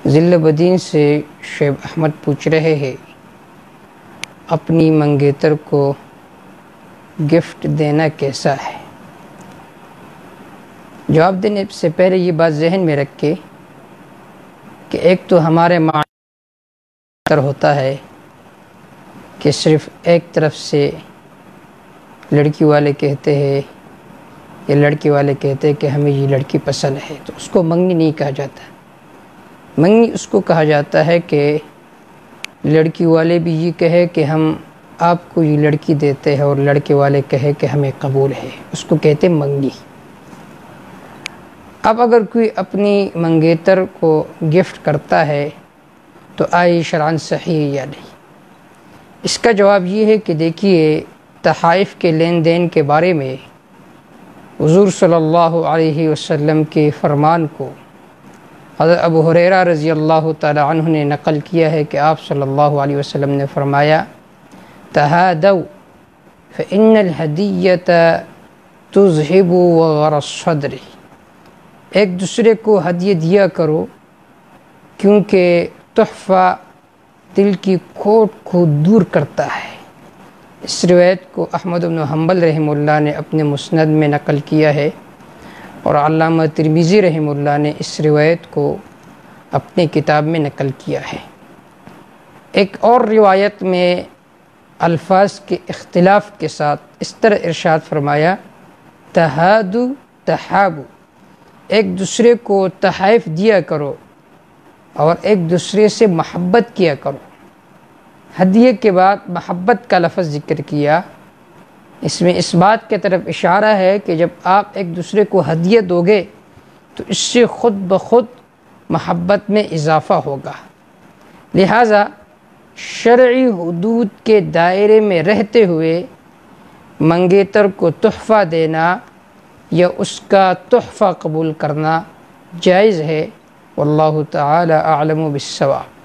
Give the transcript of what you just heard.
ضلع بدین سے شعیب احمد پوچھ رہے ہیں اپنی منگیتر کو گفٹ دینا کیسا ہے؟ جواب دینے سے پہلے یہ بات ذہن میں رکھے کہ ایک تو ہمارے معاشرے ہوتا ہے کہ صرف ایک طرف سے لڑکی والے کہتے ہیں یا لڑکی والے کہتے ہیں کہ ہمیں یہ لڑکی پسند ہے، تو اس کو منگنی نہیں کہا جاتا۔ منگنی اس کو کہا جاتا ہے کہ لڑکی والے بھی یہ کہے کہ ہم آپ کو یہ لڑکی دیتے ہیں اور لڑکے والے کہے کہ ہمیں قبول ہے، اس کو کہتے ہیں منگنی۔ اب اگر کوئی اپنی منگیتر کو گفٹ کرتا ہے تو آئی شرعاً صحیح ہے یا نہیں؟ اس کا جواب یہ ہے کہ دیکھیے، تحائف کے لین دین کے بارے میں حضور صلی اللہ علیہ وسلم کے فرمان کو حضرت ابو ہریرہ رضی اللہ تعالی عنہ نے نقل کیا ہے کہ آپ صلی اللہ علیہ وسلم نے فرمایا، تہادوا فإن الہدیۃ تذہب وغر الصدر، ایک دوسرے کو ہدیہ دیا کرو کیونکہ تحفہ دل کی کھوٹ کو دور کرتا ہے۔ اس روایت کو احمد بن حنبل رحمہ اللہ نے اپنے مسند میں نقل کیا ہے اور علامہ ترمذی رحمہ اللہ نے اس روایت کو اپنی کتاب میں نقل کیا ہے۔ ایک اور روایت میں الفاظ کے اختلاف کے ساتھ اس طرح ارشاد فرمایا، تہادوا تحابوا، ایک دوسرے کو تحائف دیا کرو اور ایک دوسرے سے محبت کیا کرو۔ ہدیے کے بعد محبت کا لفظ ذکر کیا، اس میں اس بات کی طرف اشارہ ہے کہ جب آپ ایک دوسرے کو ہدیہ دو گے تو اس سے خود بخود محبت میں اضافہ ہوگا۔ لہٰذا شرعی حدود کے دائرے میں رہتے ہوئے منگیتر کو تحفہ دینا یا اس کا تحفہ قبول کرنا جائز ہے، واللہ تعالی اعلم بالصواب۔